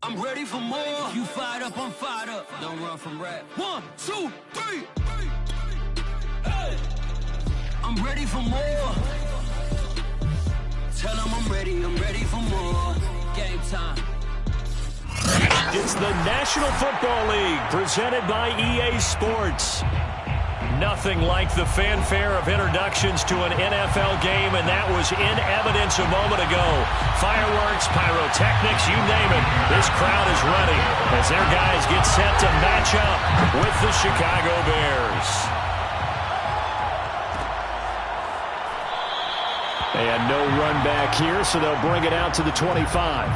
I'm ready for more. If you fired up, I'm fired up. Don't run from rap. 1, 2, 3. Hey. I'm ready for more. Tell them I'm ready for more. Game time. It's the National Football League presented by EA Sports. Nothing like the fanfare of introductions to an NFL game, and that was in evidence a moment ago. Fireworks, pyrotechnics, you name it. This crowd is ready as their guys get set to match up with the Chicago Bears. And no run back here, so they'll bring it out to the 25.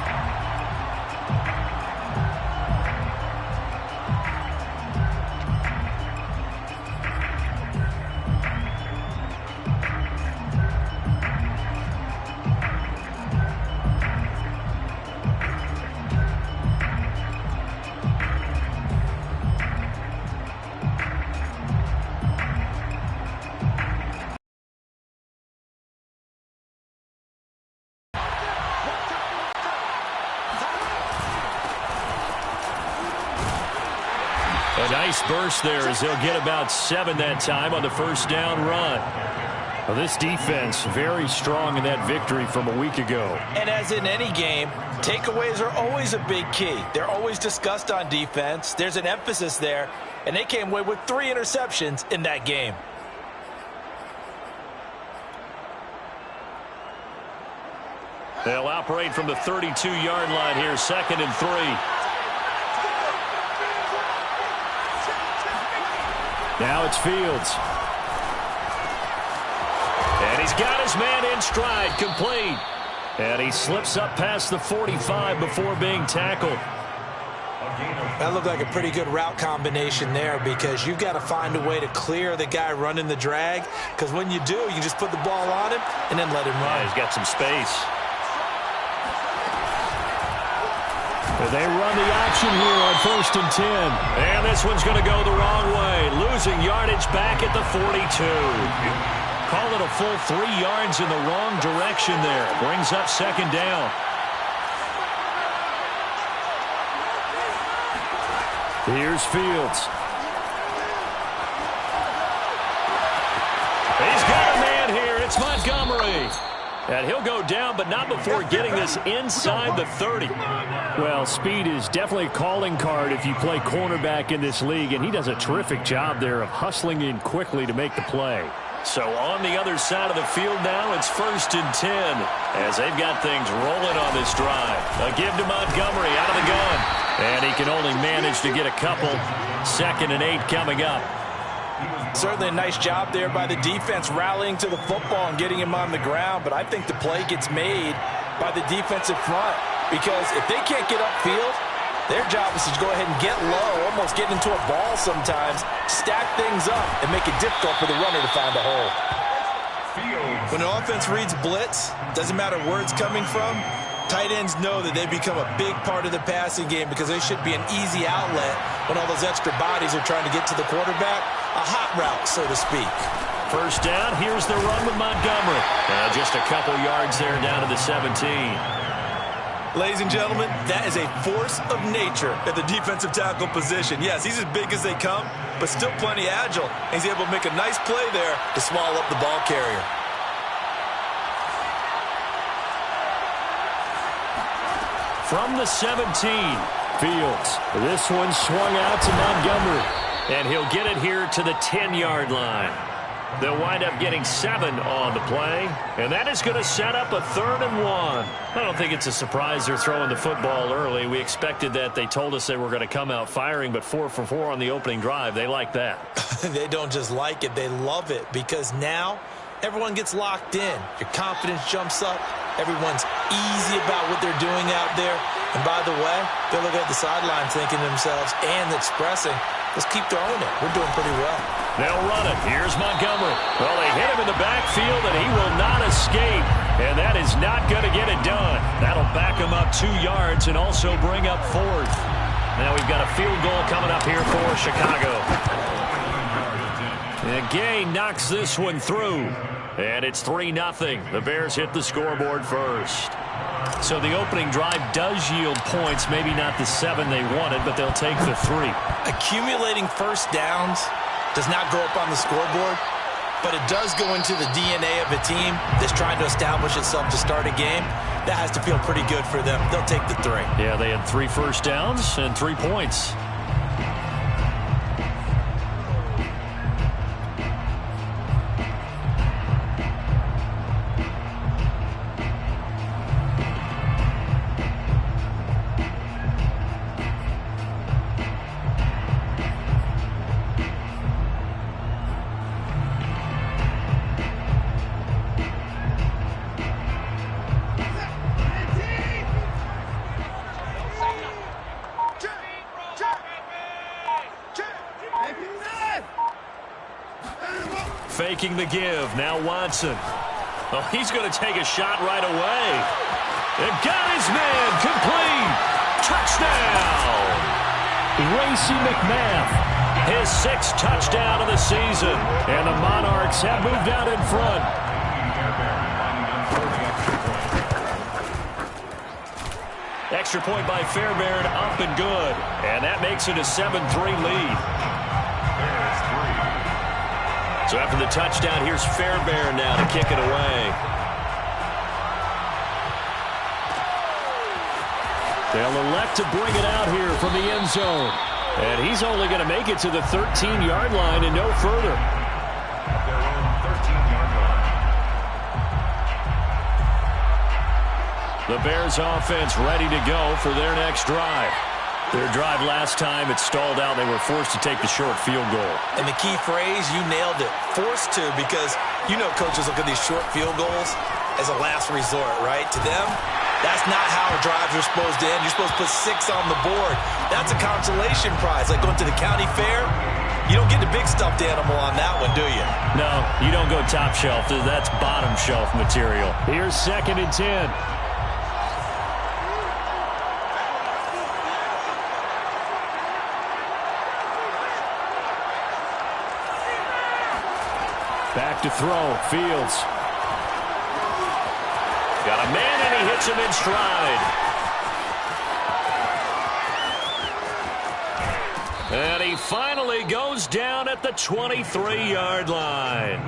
A nice burst there as they'll get about 7 that time on the first down run. Well, this defense very strong in that victory from a week ago. And as in any game, takeaways are always a big key. They're always discussed on defense. There's an emphasis there, and they came away with 3 interceptions in that game. They'll operate from the 32-yard line here, 2nd and 3. Now it's Fields. And he's got his man in stride, complete. And he slips up past the 45 before being tackled. That looked like a pretty good route combination there because you've got to find a way to clear the guy running the drag, because when you do, you just put the ball on him and then let him run. Yeah, he's got some space. They run the option here on 1st and 10. And this one's going to go the wrong way. Losing yardage back at the 42. Call it a full 3 yards in the wrong direction there. Brings up 2nd down. Here's Fields. He's got a man here. It's Montgomery. And he'll go down, but not before getting this inside the 30. Well, speed is definitely a calling card if you play cornerback in this league, and he does a terrific job there of hustling in quickly to make the play. So on the other side of the field now, it's 1st and 10 as they've got things rolling on this drive. A give to Montgomery out of the gun, and he can only manage to get a couple. 2nd and 8 coming up. Certainly a nice job there by the defense rallying to the football and getting him on the ground, but I think the play gets made by the defensive front because if they can't get upfield, their job is to go ahead and get low, almost get into a ball sometimes, stack things up, and make it difficult for the runner to find a hole. When an offense reads blitz, doesn't matter where it's coming from, tight ends know that they become a big part of the passing game because they should be an easy outlet when all those extra bodies are trying to get to the quarterback. A hot route, so to speak. 1st down, here's the run with Montgomery. Just a couple yards there down to the 17. Ladies and gentlemen, that is a force of nature at the defensive tackle position. Yes, he's as big as they come, but still plenty agile. He's able to make a nice play there to swallow up the ball carrier. From the 17, Fields. This one swung out to Montgomery. And he'll get it here to the 10-yard line. They'll wind up getting 7 on the play. And that is going to set up a 3rd and 1. I don't think it's a surprise they're throwing the football early. We expected that. They told us they were going to come out firing, but 4 for 4 on the opening drive. They like that. They don't just like it. They love it because now everyone gets locked in. Your confidence jumps up. Everyone's easy about what they're doing out there. And by the way, they're looking at the sideline thinking to themselves and expressing, let's keep throwing it. We're doing pretty well. They'll run it. Here's Montgomery. Well, they hit him in the backfield, and he will not escape. And that is not going to get it done. That'll back him up 2 yards and also bring up 4th. Now we've got a field goal coming up here for Chicago. And Gay knocks this one through. And it's 3-0. The Bears hit the scoreboard first. So the opening drive does yield points, maybe not the 7 they wanted, but they'll take the 3. Accumulating first downs does not go up on the scoreboard, but it does go into the DNA of a team that's trying to establish itself to start a game. That has to feel pretty good for them. They'll take the 3. Yeah, they had 3 first downs and 3 points. Faking the give. Now Watson. Oh, he's going to take a shot right away. And got his man complete. Touchdown. Racey McMath. His 6th touchdown of the season. And the Monarchs have moved out in front. Extra point by Fairbairn, up and good. And that makes it a 7-3 lead. So after the touchdown, here's Fairbairn now to kick it away. They'll elect to bring it out here from the end zone. And he's only going to make it to the 13-yard line and no further. Their own 13-yard line. The Bears offense ready to go for their next drive. Their drive last time, it stalled out. They were forced to take the short field goal. And the key phrase, you nailed it, forced to, because you know coaches look at these short field goals as a last resort, right? To them, that's not how drives are supposed to end. You're supposed to put 6 on the board. That's a consolation prize, like going to the county fair. You don't get the big stuffed animal on that one, do you? No, you don't go top shelf. That's bottom shelf material. Here's 2nd and 10. Back to throw. Fields. Got a man, and he hits him in stride. And he finally goes down at the 23-yard line.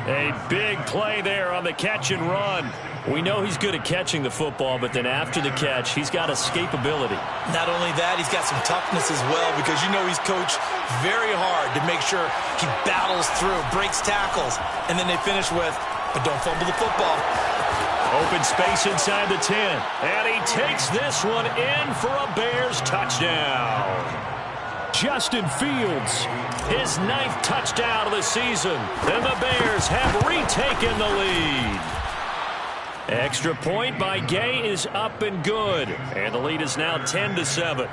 A big play there on the catch and run. We know he's good at catching the football, but then after the catch, he's got escapability. Not only that, he's got some toughness as well, because you know he's coached very hard to make sure he battles through, breaks tackles, and then they finish with, but don't fumble the football. Open space inside the 10, and he takes this one in for a Bears touchdown. Justin Fields, his 9th touchdown of the season, and the Bears have retaken the lead. Extra point by Gay is up and good, and the lead is now 10-7.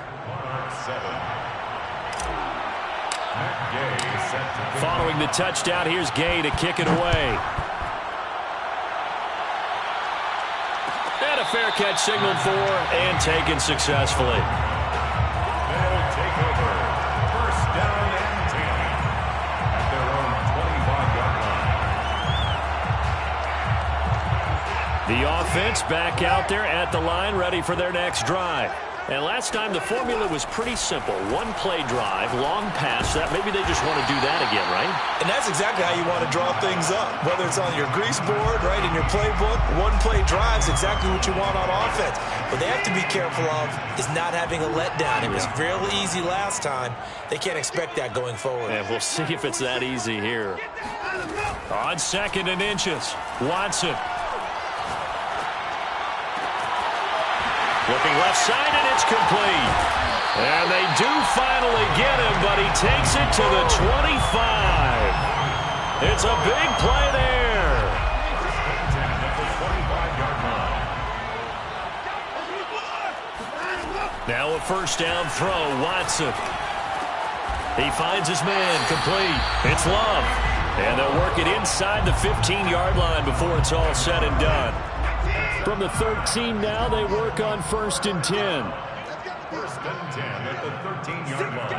Following the touchdown, here's Gay to kick it away. And a fair catch signaled for and taken successfully. They'll take over. First down and 10 at their own 25-yard line. The offense back out there at the line, ready for their next drive. And last time the formula was pretty simple. 1-play drive, long pass. That maybe they just want to do that again, right? And that's exactly how you want to draw things up. Whether it's on your grease board, right, in your playbook, 1-play drive is exactly what you want on offense. What they have to be careful of is not having a letdown. It was real easy last time. They can't expect that going forward. And we'll see if it's that easy here. On 2nd and inches, Watson. Looking left side, and it's complete. And they do finally get him, but he takes it to the 25. It's a big play there. Now a first down throw, Watson. He finds his man, complete. It's Love. And they'll work it inside the 15-yard line before it's all said and done. From the 13 now, they work on 1st and 10. 1st and 10 at the 13-yard line.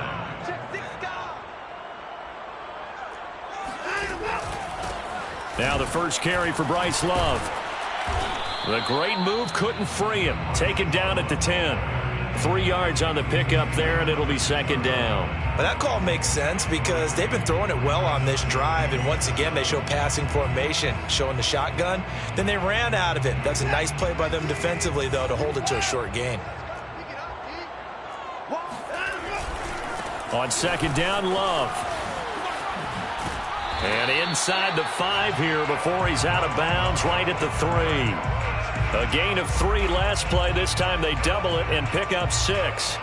Now the first carry for Bryce Love. The great move couldn't free him. Taken down at the 10. 3 yards on the pickup there, and it'll be second down. But that call makes sense because they've been throwing it well on this drive, and once again they show passing formation, showing the shotgun. Then they ran out of it. That's a nice play by them defensively, though, to hold it to a short gain. On second down, Love. And inside the 5 here before he's out of bounds, right at the 3. A gain of 3 last play. This time they double it and pick up 6.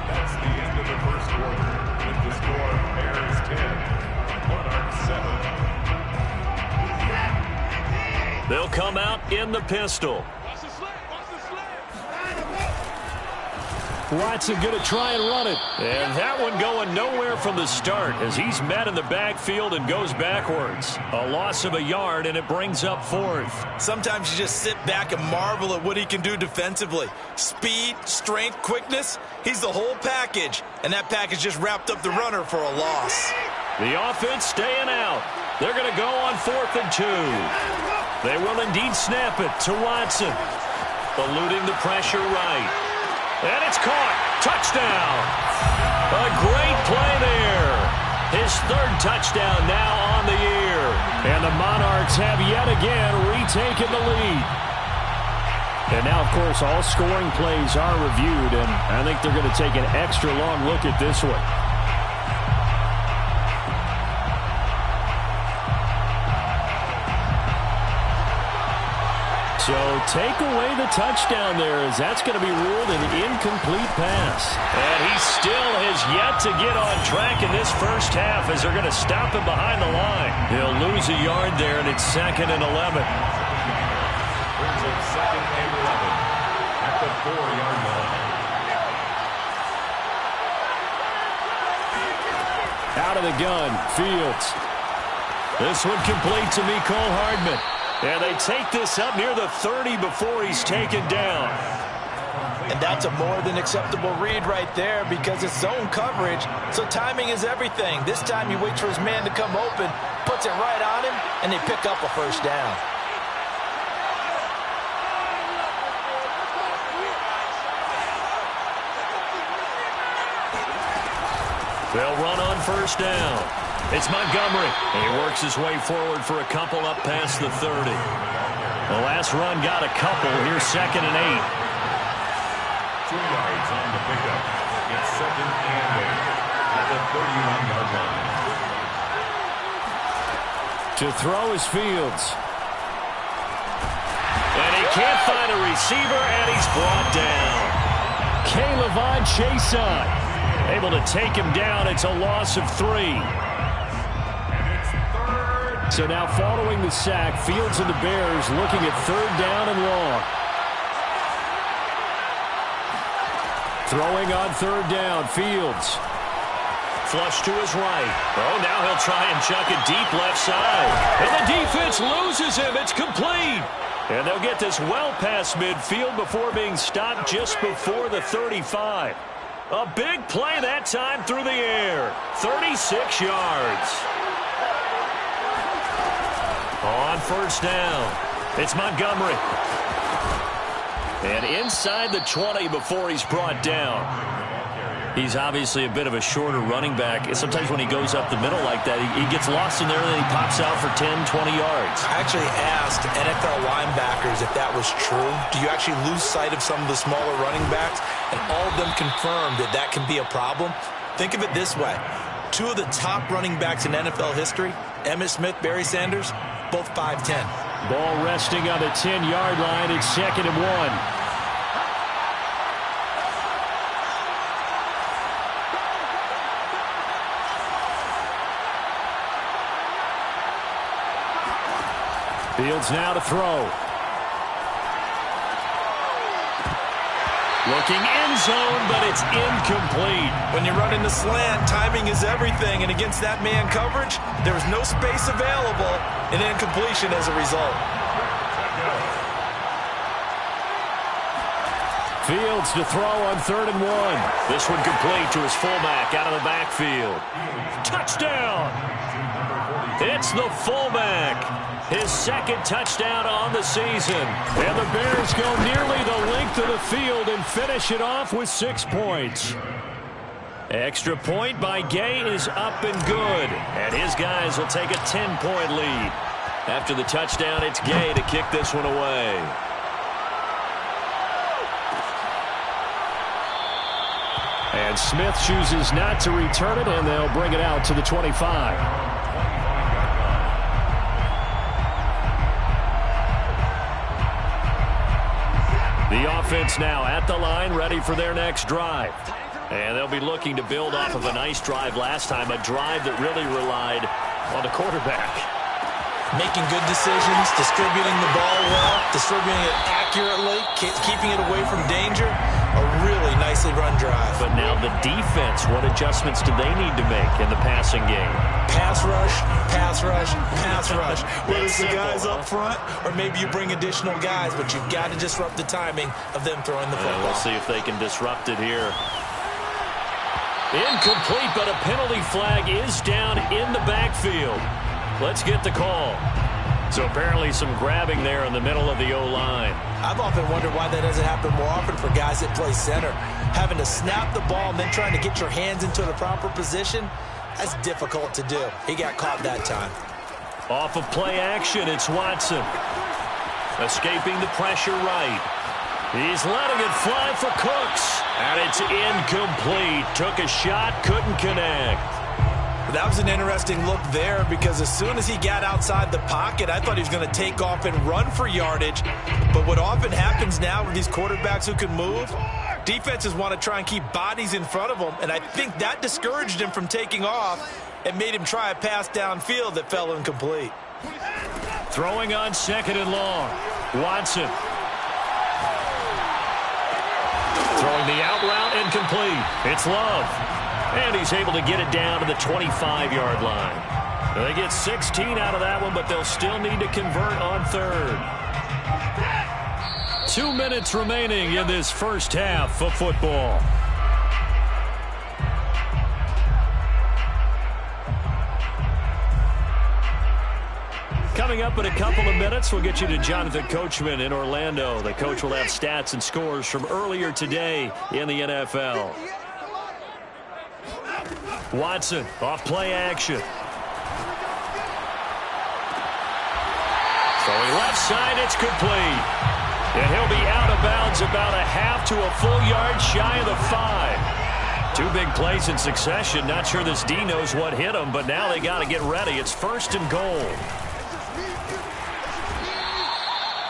That's the end of the first quarter. With the score, Bears 10, Monarchs 7. They'll come out in the pistol. Watson going to try and run it. And that one going nowhere from the start as he's met in the backfield and goes backwards. A loss of a yard, and it brings up 4th. Sometimes you just sit back and marvel at what he can do defensively. Speed, strength, quickness, he's the whole package. And that package just wrapped up the runner for a loss. The offense staying out. They're going to go on 4th and 2. They will indeed snap it to Watson. Eluding the pressure right. And it's caught. Touchdown. A great play there. His 3rd touchdown now on the year. And the Monarchs have yet again retaken the lead. And now, of course, all scoring plays are reviewed, and I think they're going to take an extra long look at this one. So take away the touchdown there, as that's going to be ruled an incomplete pass. And he still has yet to get on track in this first half as they're going to stop him behind the line. He'll lose a yard there, and it's 2nd and 11. Brings up 2nd and 11 at the 4-yard line. Out of the gun, Fields. This one complete to Mecole Hardman. And they take this up near the 30 before he's taken down. And that's a more than acceptable read right there because it's zone coverage, so timing is everything. This time he waits for his man to come open, puts it right on him, and they pick up a first down. They'll run on first down. It's Montgomery. And he works his way forward for a couple up past the 30. The last run got a couple. Here's 2nd and 8. 2 yards on the pickup. It's 2nd and 8 at the 31-yard line. To throw is Fields. And he can't find a receiver, and he's brought down. K'Lavon Chaisson able to take him down. It's a loss of 3. So now following the sack, Fields and the Bears looking at 3rd down and long. Throwing on 3rd down, Fields. Flush to his right. Oh, now he'll try and chuck it deep left side. And the defense loses him. It's complete. And they'll get this well past midfield before being stopped just before the 35. A big play that time through the air. 36 yards. On first down, it's Montgomery. And inside the 20 before he's brought down. He's obviously a bit of a shorter running back. Sometimes when he goes up the middle like that, he gets lost in there and then he pops out for 10, 20 yards. I actually asked NFL linebackers if that was true. Do you actually lose sight of some of the smaller running backs? And all of them confirmed that that can be a problem. Think of it this way. 2 of the top running backs in NFL history, Emmitt Smith, Barry Sanders, both 5'10". Ball resting on the 10-yard line. It's 2nd and 1. Fields now to throw. Looking end zone, but it's incomplete. When you run in the slant, timing is everything. And against that man coverage, there's no space available, and incompletion as a result. Fields to throw on 3rd and 1. This one complete to his fullback out of the backfield. Touchdown! It's the fullback. His second touchdown on the season. And the Bears go nearly the length of the field and finish it off with 6 points. Extra point by Gay is up and good. And his guys will take a 10-point lead. After the touchdown, it's Gay to kick this one away. And Smith chooses not to return it, and they'll bring it out to the 25. The offense now at the line, ready for their next drive. And they'll be looking to build off of a nice drive last time, a drive that really relied on the quarterback. Making good decisions, distributing the ball well, distributing it accurately, keeping it away from danger. A really nicely run drive. But now the defense, what adjustments do they need to make in the passing game? Pass rush, pass rush, pass rush. Whether it's the guys up front or maybe you bring additional guys, but you've got to disrupt the timing of them throwing the football. We'll see if they can disrupt it here. Incomplete, but a penalty flag is down in the backfield. Let's get the call. So apparently some grabbing there in the middle of the O-line. I've often wondered why that doesn't happen more often for guys that play center. Having to snap the ball and then trying to get your hands into the proper position, that's difficult to do. He got caught that time. Off of play action, it's Watson. Escaping the pressure right. He's letting it fly for Cooks. And it's incomplete. Took a shot, couldn't connect. That was an interesting look there because as soon as he got outside the pocket, I thought he was going to take off and run for yardage. But what often happens now with these quarterbacks who can move, defenses want to try and keep bodies in front of them. And I think that discouraged him from taking off and made him try a pass downfield that fell incomplete. Throwing on 2nd and long. Watson. Throwing the out route incomplete. It's Love. And he's able to get it down to the 25-yard line. They get 16 out of that one, but they'll still need to convert on 3rd. 2 minutes remaining in this first half of football. Coming up in a couple of minutes, we'll get you to Jonathan Coachman in Orlando. The coach will have stats and scores from earlier today in the NFL. Watson off play action. Throwing left side, it's complete. And he'll be out of bounds about a half to a full yard shy of the 5. 2 big plays in succession. Not sure this D knows what hit him, but now they got to get ready. It's 1st and goal.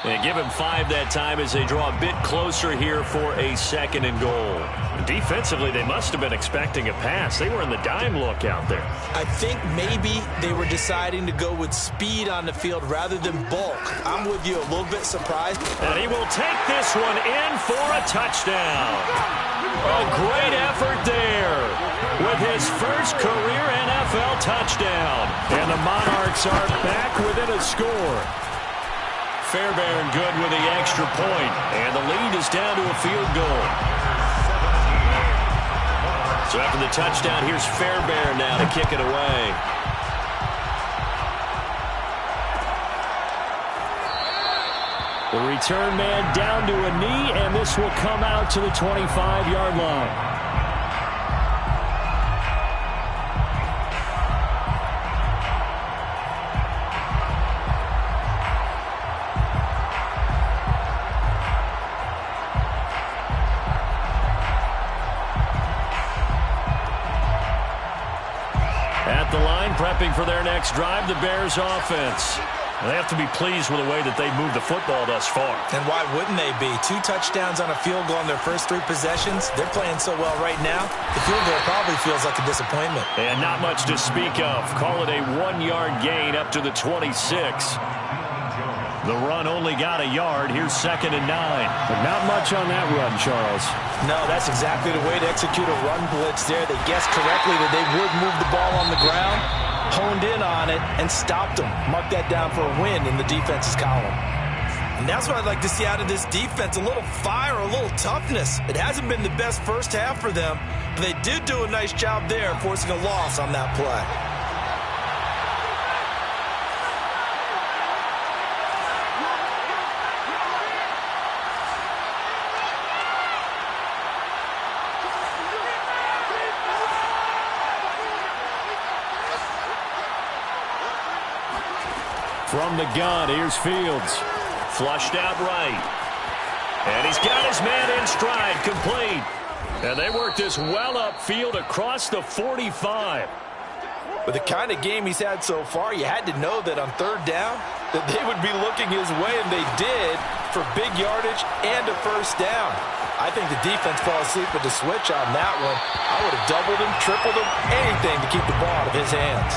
And give him 5 that time as they draw a bit closer here for a 2nd and goal. Defensively, they must have been expecting a pass. They were in the dime look out there. I think maybe they were deciding to go with speed on the field rather than bulk. I'm with you, a little bit surprised. And he will take this one in for a touchdown. A great effort there with his first career NFL touchdown. And the Monarchs are back within a score. Fairbairn good with the extra point. And the lead is down to a field goal. So after the touchdown, here's Fairbairn now to kick it away. The return man down to a knee, and this will come out to the 25-yard line. At the line, prepping for their next drive, the Bears offense. They have to be pleased with the way that they've moved the football thus far. And why wouldn't they be? 2 touchdowns on a field goal in their first 3 possessions. They're playing so well right now, the field goal probably feels like a disappointment. And not much to speak of. Call it a 1-yard gain up to the 26. The run only got a yard. Here's 2nd and 9. But not much on that run, Charles. No, that's exactly the way to execute a run blitz there. They guessed correctly that they would move the ball on the ground, honed in on it, and stopped them. Mark that down for a win in the defense's column. And that's what I'd like to see out of this defense, a little fire, a little toughness. It hasn't been the best first half for them, but they did do a nice job there forcing a loss on that play. From the gun, here's Fields. Flushed out right. And he's got his man in stride, complete. And they work this well upfield across the 45. With the kind of game he's had so far, you had to know that on third down that they would be looking his way, and they did, for big yardage and a first down. I think the defense fell asleep with the switch on that one. I would have doubled him, tripled him, anything to keep the ball out of his hands.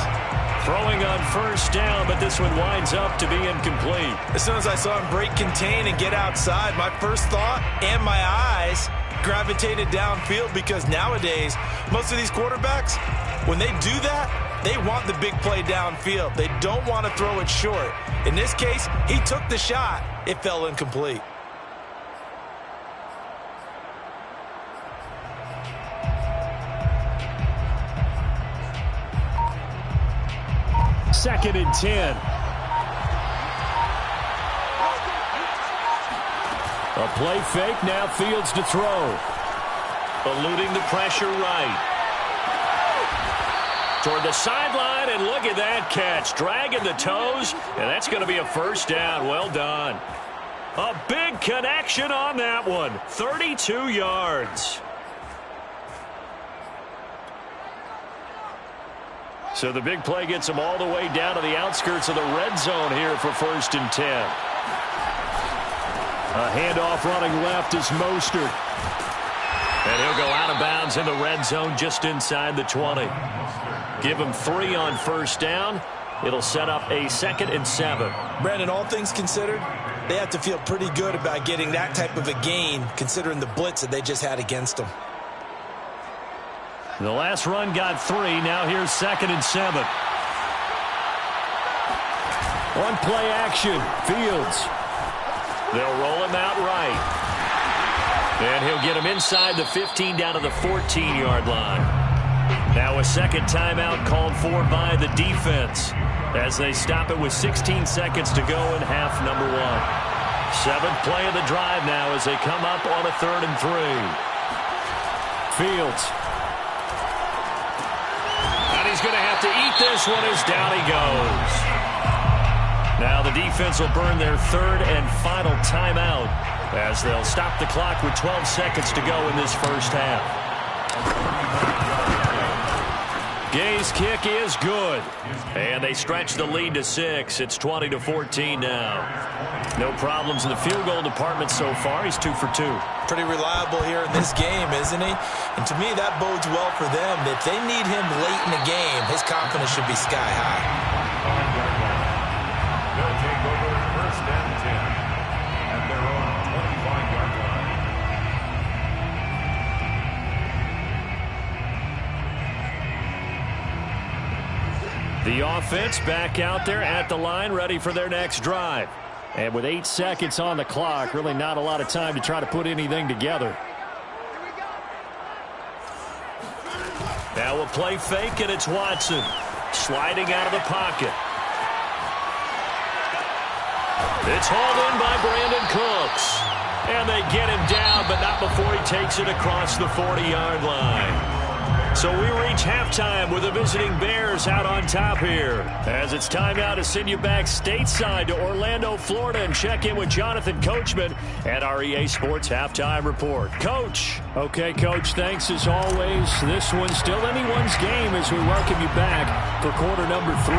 Throwing on first down, but this one winds up to be incomplete. As soon as I saw him break contain and get outside, my first thought and my eyes gravitated downfield, because nowadays, most of these quarterbacks, when they do that, they want the big play downfield. They don't want to throw it short. In this case, he took the shot. It fell incomplete. Second and 10. A play fake, now Fields to throw. Eluding the pressure right. Toward the sideline, and look at that catch. Dragging the toes, and that's going to be a first down. Well done. A big connection on that one. 32 yards. So the big play gets him all the way down to the outskirts of the red zone here for first and 10. A handoff running left is Mostert. And he'll go out of bounds in the red zone just inside the 20. Give him 3 on first down. It'll set up a 2nd and 7. Brandon, all things considered, they have to feel pretty good about getting that type of a gain, considering the blitz that they just had against them. The last run got 3. Now here's 2nd and 7. On play action, Fields. They'll roll him out right. And he'll get him inside the 15 down to the 14-yard line. Now a second timeout called for by the defense as they stop it with 16 seconds to go in half number 1. 7th play of the drive now as they come up on a 3rd and 3. Fields. And he's going to have to eat this one as down he goes. Now the defense will burn their 3rd and final timeout as they'll stop the clock with 12 seconds to go in this first half. Gay's kick is good. And they stretch the lead to 6. It's 20-14 now. No problems in the field goal department so far. He's 2 for 2. Pretty reliable here in this game, isn't he? And to me, that bodes well for them. If they need him late in the game, his confidence should be sky high. They'll take over first and 10 at their own 25-yard line. The offense back out there at the line, ready for their next drive. And with 8 seconds on the clock, really not a lot of time to try to put anything together. Now a play fake, and it's Watson. Sliding out of the pocket. It's hauled in by Brandon Cooks. And they get him down, but not before he takes it across the 40-yard line. So we reach halftime with the visiting Bears out on top here. As it's time now to send you back stateside to Orlando, Florida, and check in with Jonathan Coachman at our EA Sports Halftime Report. Coach. Okay, Coach, thanks as always. This one's still anyone's game as we welcome you back for quarter number 3.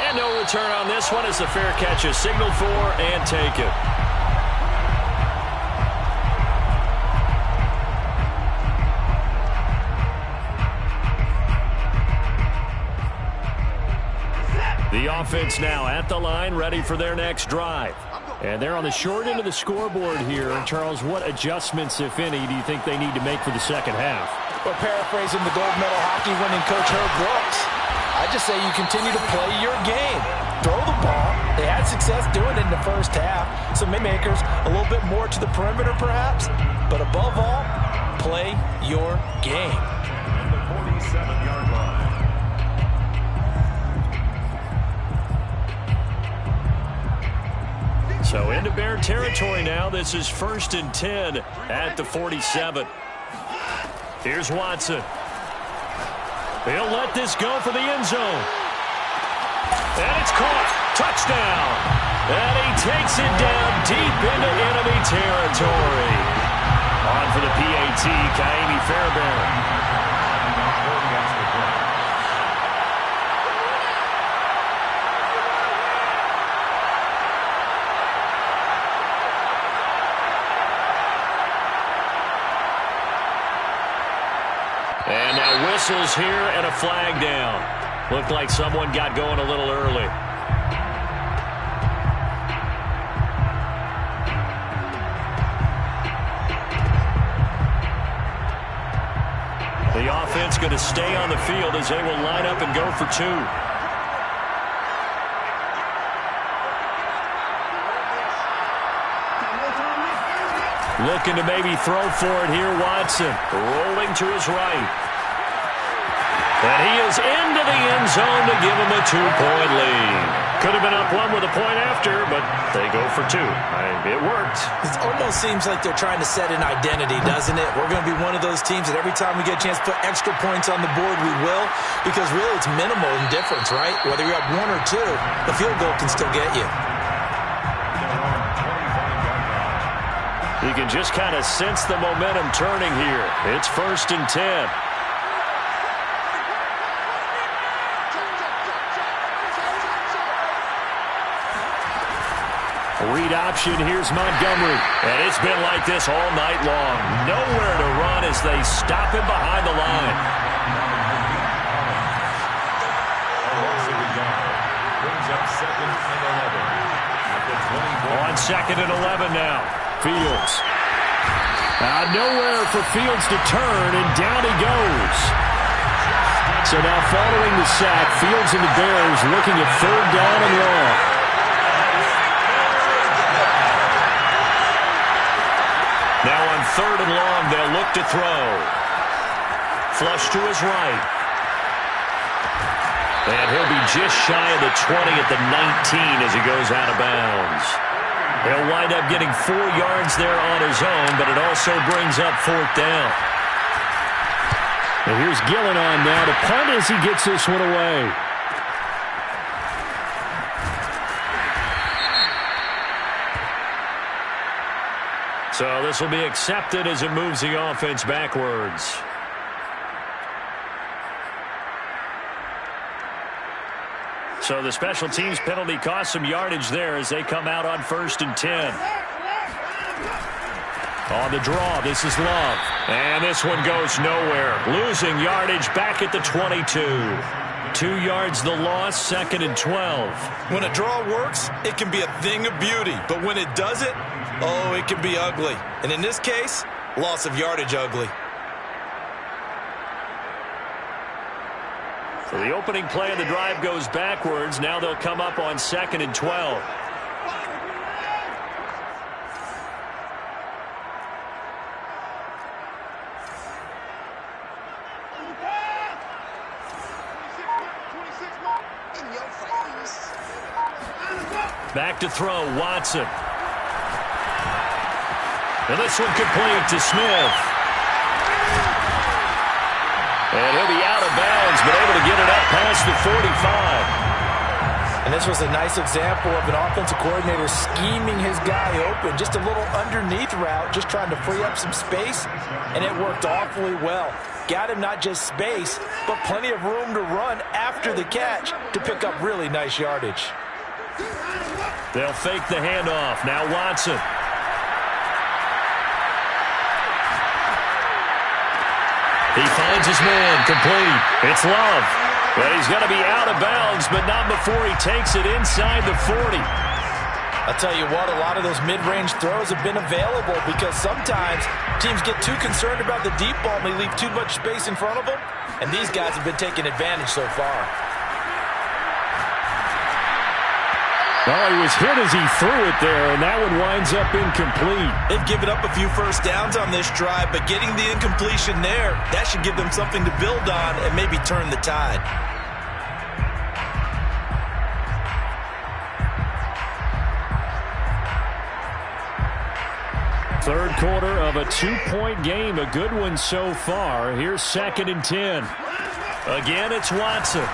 And no return on this one as the fair catch is signaled for and taken. The offense now at the line, ready for their next drive. And they're on the short end of the scoreboard here. Charles, what adjustments, if any, do you think they need to make for the second half? Well, paraphrasing the gold medal hockey winning coach Herb Brooks, I I just say you continue to play your game. Throw the ball. They had success doing it in the first half. Some makers a little bit more to the perimeter perhaps. But above all, play your game. From the 47-yard line. So into Bear territory now. This is 1st and 10 at the 47. Here's Watson. He'll let this go for the end zone. And it's caught. Touchdown. And he takes it down deep into enemy territory. On for the PAT, Kaimi Fairbairn. And now whistles here and a flag down. Looked like someone got going a little early. The offense going to stay on the field as they will line up and go for two. Looking to maybe throw for it here, Watson. Rolling to his right. And he is into the end zone to give him a 2-point lead. Could have been up one with a point after, but they go for two. It worked. It almost seems like they're trying to set an identity, doesn't it? We're going to be one of those teams that every time we get a chance to put extra points on the board, we will. Because really, it's minimal in difference, right? Whether you're up one or two, the field goal can still get you. You can just kind of sense the momentum turning here. It's 1st and 10. Read option, here's Montgomery. And it's been like this all night long. Nowhere to run as they stop him behind the line. Brings up 2nd and 11. On 2nd and 11 now. Fields. Nowhere for Fields to turn, and down he goes. So now following the sack, Fields and the Bears looking at 3rd down and long. Now on 3rd and long, they'll look to throw. Flush to his right. And he'll be just shy of the 20 at the 19 as he goes out of bounds. He'll wind up getting 4 yards there on his own, but it also brings up 4th down. And here's Gillen on now to punt as he gets this one away. So this will be accepted as it moves the offense backwards. So the special teams penalty cost some yardage there as they come out on 1st and 10. On the draw, this is Love. And this one goes nowhere. Losing yardage back at the 22. 2 yards the loss, 2nd and 12. When a draw works, it can be a thing of beauty. But when it doesn't, oh, it can be ugly. And in this case, loss of yardage ugly. So the opening play of the drive goes backwards. Now they'll come up on 2nd and 12. Back to throw, Watson. And this one complete to Smith. And he'll be out of bounds, but able to get it up past the 45. And this was a nice example of an offensive coordinator scheming his guy open. Just a little underneath route, just trying to free up some space, and it worked awfully well. Got him not just space, but plenty of room to run after the catch to pick up really nice yardage. They'll fake the handoff. Now Watson. He finds his man, complete. It's Love. But he's going to be out of bounds, but not before he takes it inside the 40. I'll tell you what, a lot of those mid-range throws have been available because sometimes teams get too concerned about the deep ball and they leave too much space in front of them. And these guys have been taking advantage so far. Well, he was hit as he threw it there, and that one winds up incomplete. They've given up a few first downs on this drive, but getting the incompletion there, that should give them something to build on and maybe turn the tide. Third quarter of a 2-point game, a good one so far. Here's 2nd and 10. Again, it's Watson.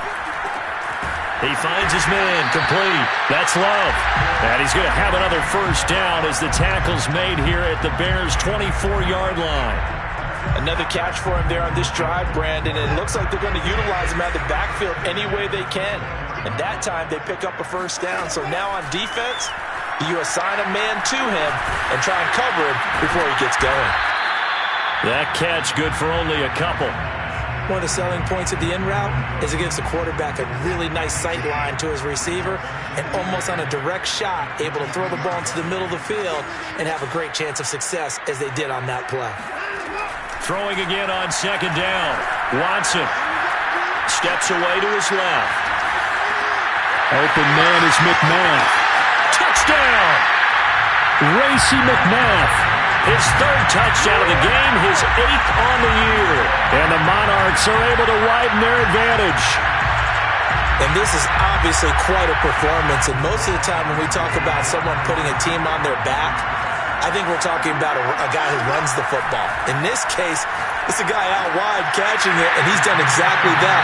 He finds his man, complete. That's Love. And he's going to have another first down as the tackle's made here at the Bears' 24-yard line. Another catch for him there on this drive, Brandon, and it looks like they're going to utilize him out of the backfield any way they can. And that time they pick up a first down. So now on defense, you assign a man to him and try and cover him before he gets going. That catch good for only a couple. One of the selling points of the in route is it gives the quarterback a really nice sight line to his receiver and almost on a direct shot able to throw the ball into the middle of the field and have a great chance of success as they did on that play. Throwing again on 2nd down. Watson steps away to his left. Open man is McMath. Touchdown! Racey McMath. His 3rd touchdown of the game, his 8th on the year. And the Monarchs are able to widen their advantage. And this is obviously quite a performance. And most of the time when we talk about someone putting a team on their back, I think we're talking about a guy who runs the football. In this case, it's a guy out wide catching it, and he's done exactly that.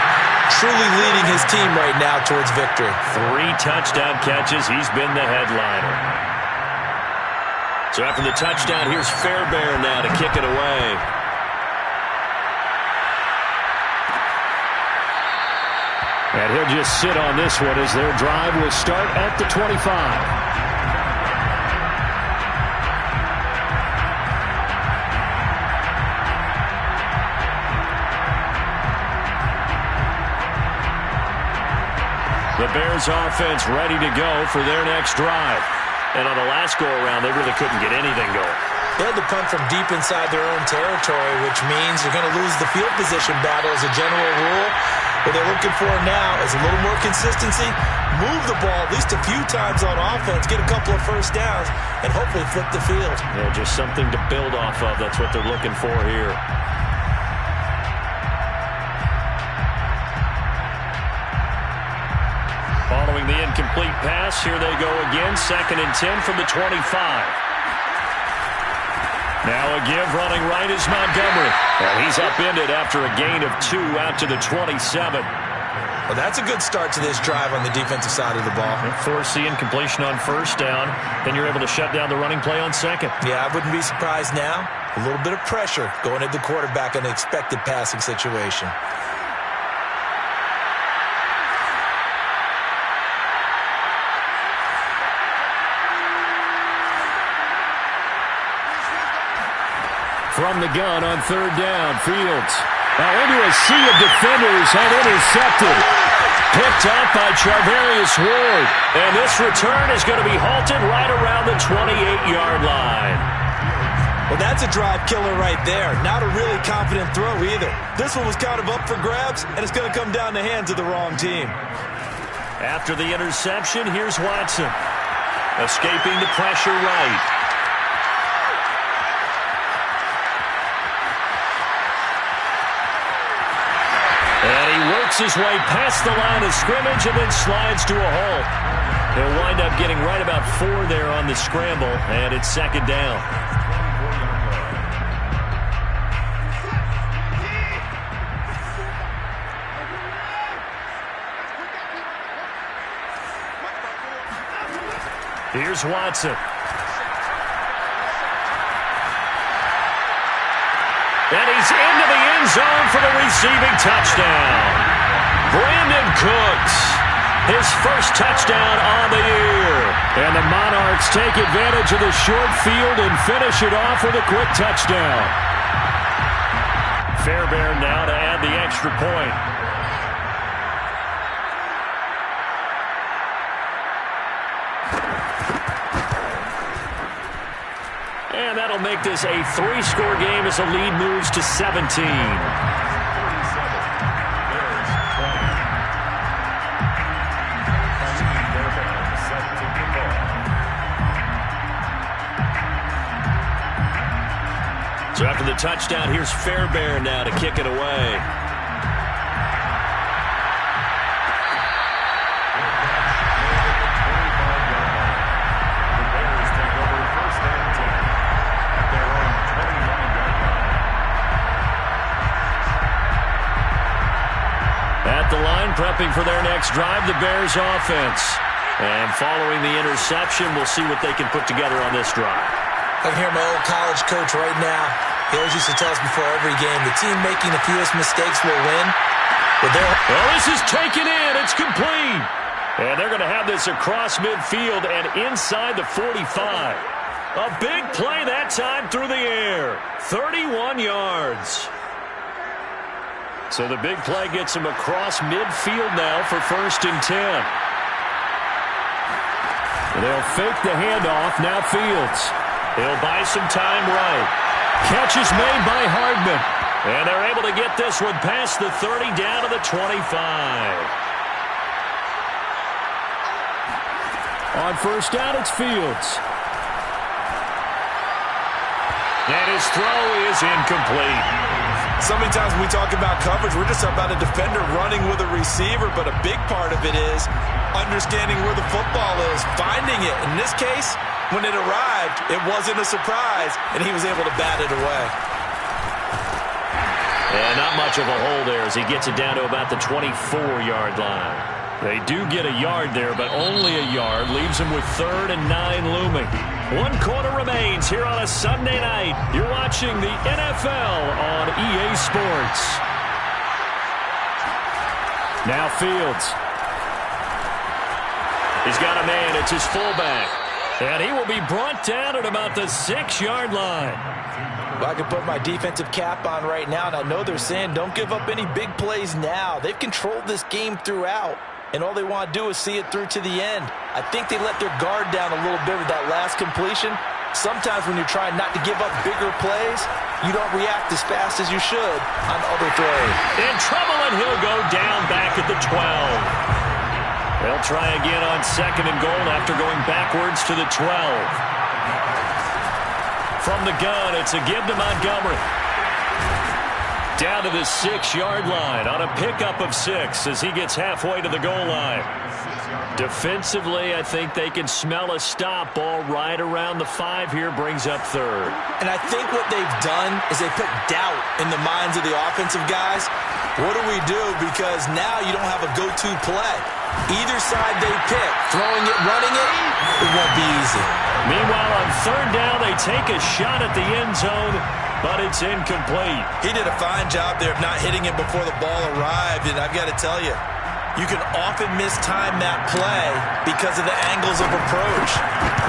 Truly leading his team right now towards victory. 3 touchdown catches. He's been the headliner. So after the touchdown, here's Fairbairn now to kick it away. And he'll just sit on this one as their drive will start at the 25. The Bears offense ready to go for their next drive. And on the last go-around, they really couldn't get anything going. They had to punt from deep inside their own territory, which means you're going to lose the field position battle as a general rule. What they're looking for now is a little more consistency, move the ball at least a few times on offense, get a couple of first downs, and hopefully flip the field. Yeah, just something to build off of. That's what they're looking for here. Following the incomplete pass, here they go again. 2nd and 10 from the 25. Now a give running right is Montgomery. And he's upended after a gain of 2 out to the 27. Well, that's a good start to this drive on the defensive side of the ball. Force the incompletion on first down. Then you're able to shut down the running play on 2nd. Yeah, I wouldn't be surprised now. A little bit of pressure going at the quarterback in an expected passing situation. From the gun on 3rd down, Fields. Now into a sea of defenders and intercepted. Picked up by Charvarius Ward. And this return is going to be halted right around the 28-yard line. Well, that's a drive killer right there. Not a really confident throw either. This one was kind of up for grabs, and it's going to come down the hands of the wrong team. After the interception, here's Watson. Escaping the pressure right. And he works his way past the line of scrimmage and then slides to a hole. He'll wind up getting right about 4 there on the scramble, and it's 2nd down. Here's Watson. And he's into the end zone for the receiving touchdown. Brandon Cooks, his first touchdown on the year. And the Monarchs take advantage of the short field and finish it off with a quick touchdown. Fairbairn now to add the extra point. And that'll make this a 3-score game as the lead moves to 17. So after the touchdown, here's Fairbairn now to kick it away. At the line, prepping for their next drive, the Bears offense. And following the interception, we'll see what they can put together on this drive. I can hear my old college coach right now. He always used to tell us before every game, the team making the fewest mistakes will win. Well, this is taken in. It's complete. And they're going to have this across midfield and inside the 45. A big play that time through the air. 31 yards. So the big play gets him across midfield now for 1st and 10. They'll fake the handoff. Now Fields. He'll buy some time right. Catch is made by Hardman. And they're able to get this one past the 30 down to the 25. On 1st down, it's Fields. And his throw is incomplete. So many times when we talk about coverage, we're just about a defender running with a receiver, but a big part of it is understanding where the football is, finding it. In this case, when it arrived, it wasn't a surprise, and he was able to bat it away. And not much of a hole there as he gets it down to about the 24-yard line. They do get a yard there, but only a yard. Leaves them with 3rd and 9 looming. 1 quarter remains here on a Sunday night. You're watching the NFL on EA Sports. Now Fields. He's got a man. It's his fullback. And he will be brought down at about the 6-yard line. Well, I can put my defensive cap on right now, and I know they're saying don't give up any big plays now. They've controlled this game throughout, and all they want to do is see it through to the end. I think they let their guard down a little bit with that last completion. Sometimes when you're trying not to give up bigger plays, you don't react as fast as you should on other throws. In trouble, and he'll go down back at the 12. They'll try again on 2nd and goal after going backwards to the 12. From the gun, it's a give to Montgomery. Down to the 6-yard line on a pickup of 6 as he gets halfway to the goal line. Defensively, I think they can smell a stop. Ball right around the 5 here, brings up 3rd. And I think what they've done is they put doubt in the minds of the offensive guys. What do we do? Because now you don't have a go-to play. Either side they pick, throwing it, running it, it won't be easy. Meanwhile, on 3rd down, they take a shot at the end zone, but it's incomplete. He did a fine job there of not hitting it before the ball arrived, and I've got to tell you, you can often mistime that play because of the angles of approach.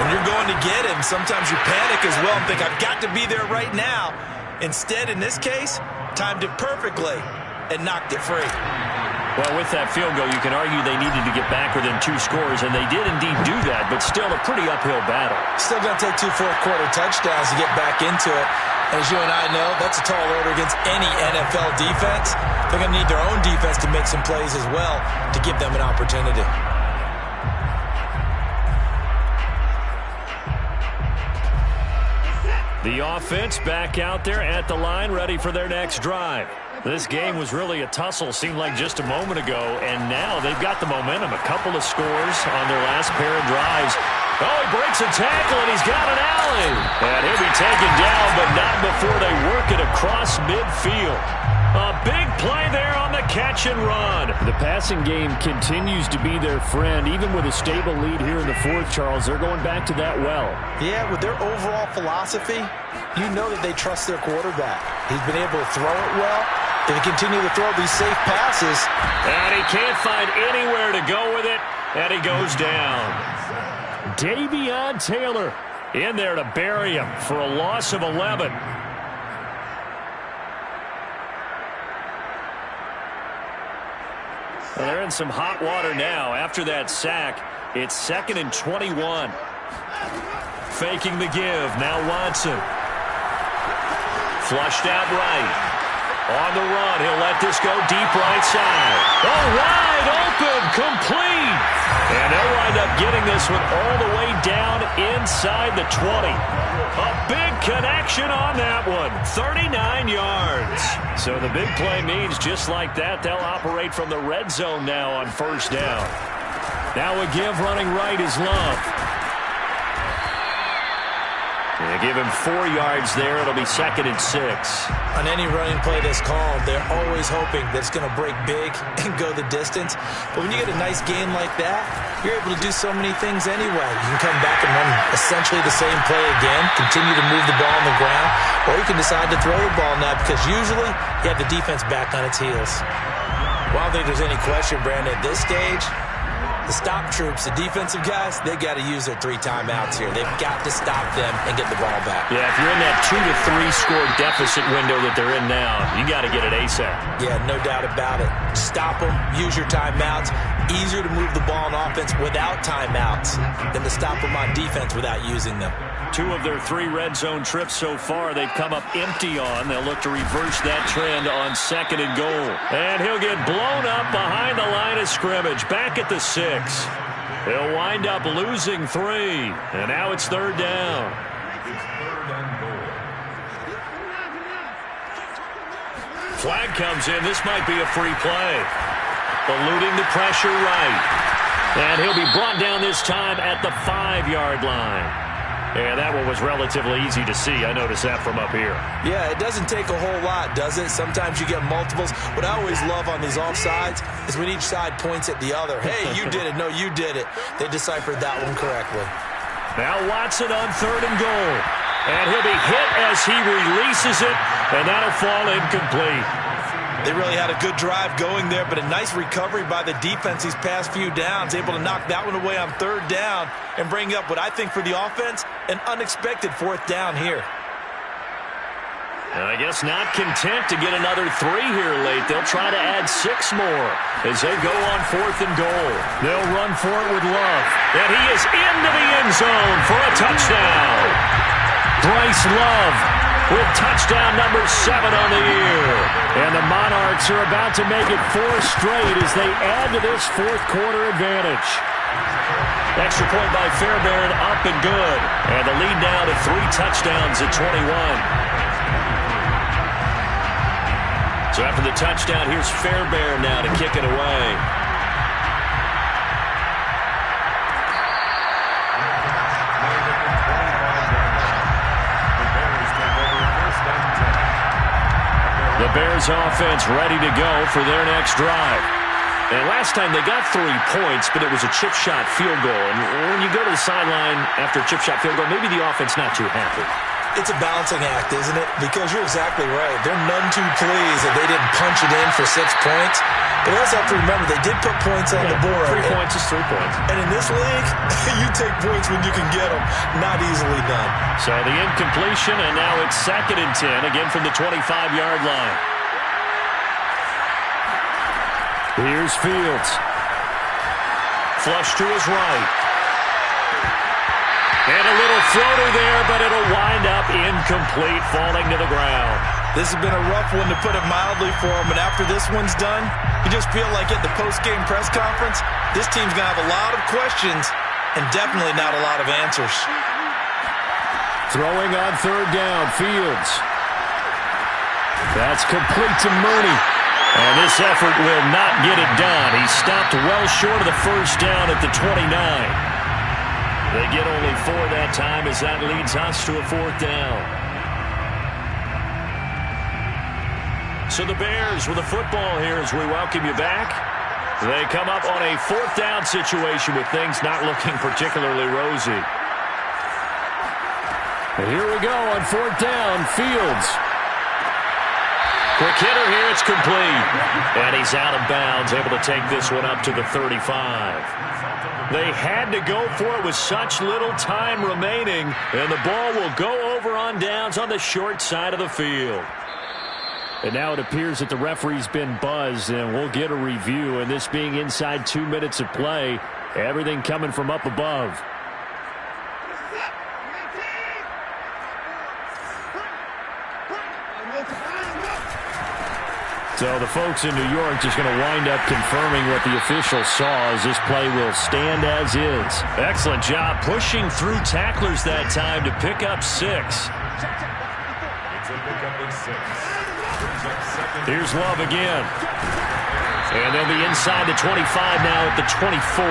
When you're going to get him, sometimes you panic as well and think, I've got to be there right now. Instead, in this case, timed it perfectly and knocked it free. Well, with that field goal, you can argue they needed to get back within 2 scores, and they did indeed do that, but still a pretty uphill battle. Still going to take 2 fourth-quarter touchdowns to get back into it. As you and I know, that's a tall order against any NFL defense. They're going to need their own defense to make some plays as well to give them an opportunity. The offense back out there at the line, ready for their next drive. This game was really a tussle, seemed like just a moment ago, and now they've got the momentum. A couple of scores on their last pair of drives. Oh, he breaks a tackle, and he's got an alley. And he'll be taken down, but not before they work it across midfield. A big play there on the catch and run. The passing game continues to be their friend. Even with a stable lead here in the 4th, Charles, they're going back to that well. Yeah, with their overall philosophy, you know that they trust their quarterback. He's been able to throw it well. They continue to throw these safe passes. And he can't find anywhere to go with it, and he goes down. Davion Taylor in there to bury him for a loss of 11. Well, they're in some hot water now. After that sack, it's 2nd and 21. Faking the give. Now Watson. Flushed out right. On the run, he'll let this go deep right side. Oh, wide open, complete. And they'll wind up getting this one all the way down inside the 20. A big connection on that one, 39 yards. So the big play means just like that, they'll operate from the red zone now on first down. Now a give running right is Love. They give him 4 yards there. It'll be 2nd and 6. On any running play that's called, they're always hoping that it's going to break big and go the distance. But when you get a nice gain like that, you're able to do so many things anyway. You can come back and run essentially the same play again, continue to move the ball on the ground, or you can decide to throw the ball now because usually you have the defense back on its heels. Well, I don't think there's any question, Brandon, at this stage, the stop troops, the defensive guys, they got to use their 3 timeouts here. They've got to stop them and get the ball back. Yeah, if you're in that 2 to 3 score deficit window that they're in now, you got to get it ASAP. Yeah, no doubt about it. Stop them, use your timeouts. Easier to move the ball on offense without timeouts than to stop them on defense without using them. 2 of their 3 red zone trips so far, they've come up empty on. They'll look to reverse that trend on 2nd and goal. And he'll get blown up behind the line of scrimmage, back at the 6. They'll wind up losing 3. And now it's 3rd down. Flag comes in. This might be a free play. Eluding the pressure right. And he'll be brought down this time at the 5-yard line. And that one was relatively easy to see. I noticed that from up here. Yeah, it doesn't take a whole lot, does it? Sometimes you get multiples. What I always love on these offsides is when each side points at the other. Hey, you did it. No, you did it. They deciphered that one correctly. Now Watson on 3rd and goal. And he'll be hit as he releases it, and that'll fall incomplete. They really had a good drive going there, but a nice recovery by the defense these past few downs, able to knock that one away on 3rd down and bring up what I think for the offense, an unexpected 4th down here. And I guess not content to get another 3 here late. They'll try to add 6 more as they go on 4th and goal. They'll run for it with Love. And he is into the end zone for a touchdown. Bryce Love with touchdown number 7 on the year. And the Monarchs are about to make it 4 straight as they add to this 4th quarter advantage. Extra point by Fairbairn, up and good. And the lead now to 3 touchdowns at 21. So after the touchdown, here's Fairbairn now to kick it away. The Bears offense ready to go for their next drive. And last time they got 3 points, but it was a chip shot field goal. And when you go to the sideline after a chip shot field goal, maybe the offense not too happy. It's a balancing act, isn't it? Because you're exactly right. They're none too pleased that they didn't punch it in for 6 points. But you also have to remember they did put points on the board. 3 points is 3 points. And in this league, you take points when you can get them. Not easily done. So the incompletion, and now it's 2nd and 10, again from the 25-yard line. Here's Fields. Flush to his right. And a little floater there, but it'll wind up incomplete, falling to the ground. This has been a rough one, to put it mildly, for him. And after this one's done, you just feel like at the post-game press conference, this team's going to have a lot of questions and definitely not a lot of answers. Throwing on 3rd down, Fields. That's complete to Mooney. And this effort will not get it done. He stopped well short of the 1st down at the 29. They get only 4 that time as that leads us to a 4th down. So the Bears with the football here as we welcome you back. They come up on a 4th down situation with things not looking particularly rosy. And here we go on 4th down, Fields. Quick hitter here, it's complete. And he's out of bounds, able to take this one up to the 35. They had to go for it with such little time remaining, and the ball will go over on downs on the short side of the field. And now it appears that the referee's been buzzed, and we'll get a review. And this being inside 2 minutes of play, everything coming from up above. So the folks in New York just going to wind up confirming what the official saw, as this play will stand as is. Excellent job pushing through tacklers that time to pick up 6. Here's Love again. And they'll be inside the 25 now at the 24.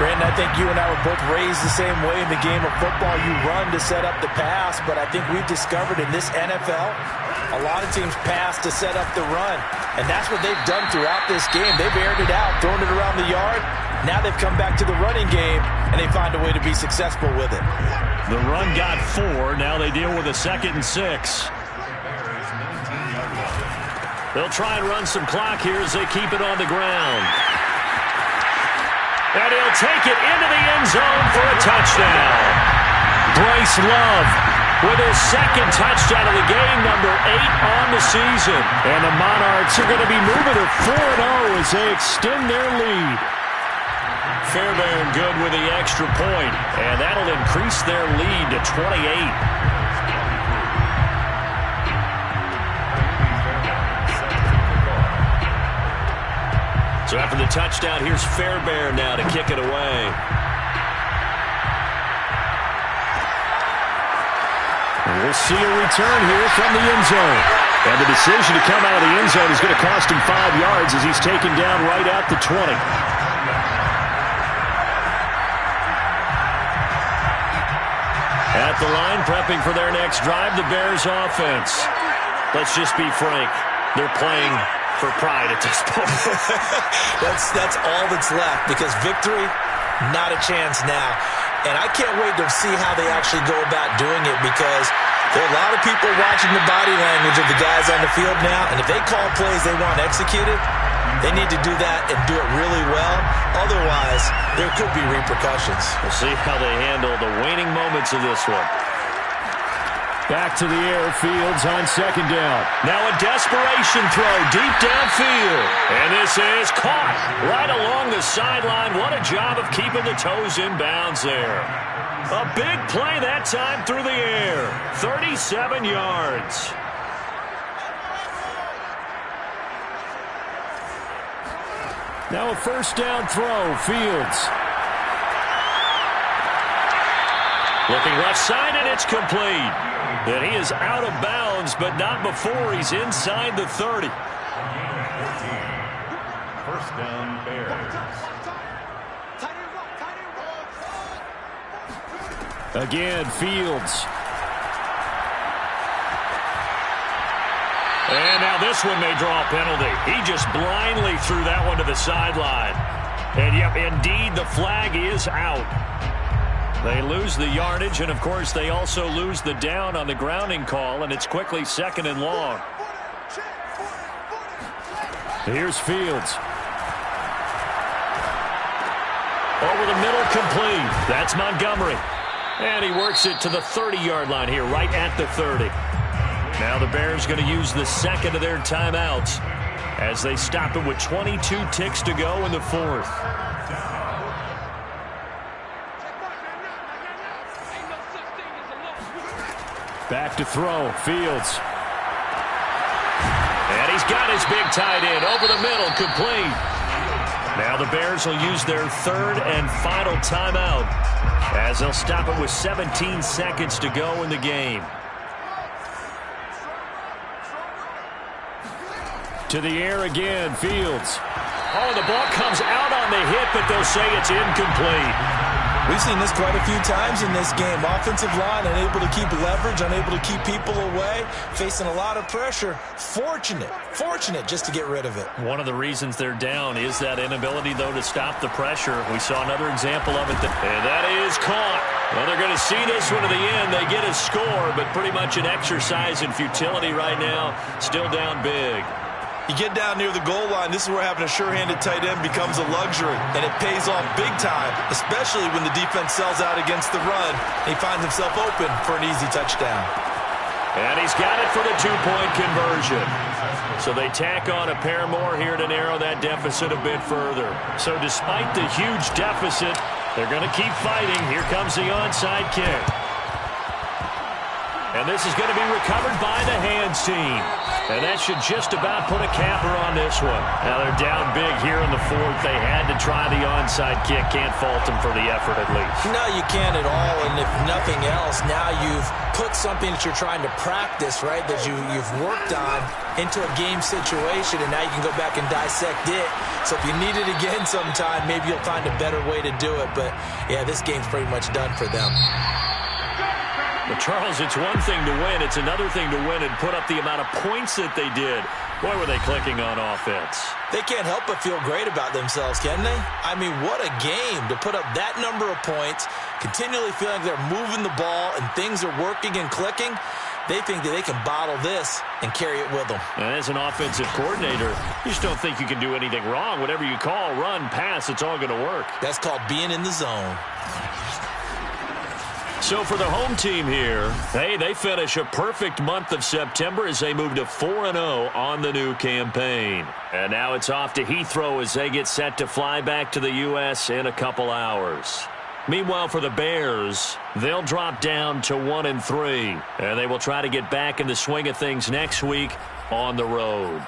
Brandon, I think you and I were both raised the same way in the game of football. You run to set up the pass, but I think we've discovered in this NFL, a lot of teams pass to set up the run. And that's what they've done throughout this game. They've aired it out, thrown it around the yard. Now they've come back to the running game, and they find a way to be successful with it. The run got 4. Now they deal with a 2nd and 6. They'll try and run some clock here as they keep it on the ground. And he'll take it into the end zone for a touchdown. Bryce Love with his 2nd touchdown of the game, number 8 on the season. And the Monarchs are going to be moving to 4-0 as they extend their lead. Fairbairn good with the extra point, and that'll increase their lead to 28. So after the touchdown, here's Fairbairn now to kick it away. And we'll see a return here from the end zone. And the decision to come out of the end zone is going to cost him 5 yards as he's taken down right at the 20. At the line, prepping for their next drive, the Bears offense. Let's just be frank. They're playing for pride at this point. That's all that's left, because victory, not a chance now. And I can't wait to see how they actually go about doing it, because there are a lot of people watching the body language of the guys on the field now, and if they call plays they want executed, they need to do that and do it really well. Otherwise, there could be repercussions. We'll see how they handle the waning moments of this one. Back to the air, Fields on 2nd down. Now a desperation throw deep downfield. And this is caught right along the sideline. What a job of keeping the toes in bounds there. A big play that time through the air. 37 yards. Now a 1st down throw, Fields. Looking left side, and it's complete. And he is out of bounds, but not before he's inside the 30. 1st down, Bears. Again, Fields. And now this one may draw a penalty. He just blindly threw that one to the sideline. And yep, indeed, the flag is out. They lose the yardage, and of course they also lose the down on the grounding call, and it's quickly 2nd and long. Here's Fields. Over the middle, complete. That's Montgomery. And he works it to the 30-yard line here, right at the 30. Now the Bears going to use the 2nd of their timeouts as they stop it with 22 ticks to go in the 4th. Back to throw, Fields. And he's got his big tight end over the middle, complete. Now the Bears will use their 3rd and final timeout as they'll stop it with 17 seconds to go in the game. To the air again, Fields. Oh, the ball comes out on the hit, but they'll say it's incomplete. We've seen this quite a few times in this game. Offensive line unable to keep leverage, unable to keep people away, facing a lot of pressure. Fortunate just to get rid of it. One of the reasons they're down is that inability, though, to stop the pressure. We saw another example of it. And that is caught. Well, they're going to see this one to the end. They get a score, but pretty much an exercise in futility right now. Still down big. You get down near the goal line, this is where having a sure-handed tight end becomes a luxury, and it pays off big time, especially when the defense sells out against the run, and he finds himself open for an easy touchdown. And he's got it for the 2-point conversion. So they tack on a pair more here to narrow that deficit a bit further. So despite the huge deficit, they're going to keep fighting. Here comes the onside kick. And this is going to be recovered by the hands team. And that should just about put a capper on this one. Now they're down big here in the fourth. They had to try the onside kick. Can't fault them for the effort at least. No, you can't at all. And if nothing else, now you've put something that you're trying to practice, right, that you've worked on into a game situation, and now you can go back and dissect it. So if you need it again sometime, maybe you'll find a better way to do it. But, yeah, this game's pretty much done for them. But, Charles, it's one thing to win. It's another thing to win and put up the amount of points that they did. Boy, were they clicking on offense. They can't help but feel great about themselves, can they? I mean, what a game to put up that number of points, continually feeling they're moving the ball and things are working and clicking. They think that they can bottle this and carry it with them. And as an offensive coordinator, you just don't think you can do anything wrong. Whatever you call, run, pass, it's all going to work. That's called being in the zone. So for the home team here, hey, they finish a perfect month of September as they move to 4-0 on the new campaign. And now it's off to Heathrow as they get set to fly back to the U.S. in a couple hours. Meanwhile, for the Bears, they'll drop down to 1-3, and they will try to get back in the swing of things next week on the road.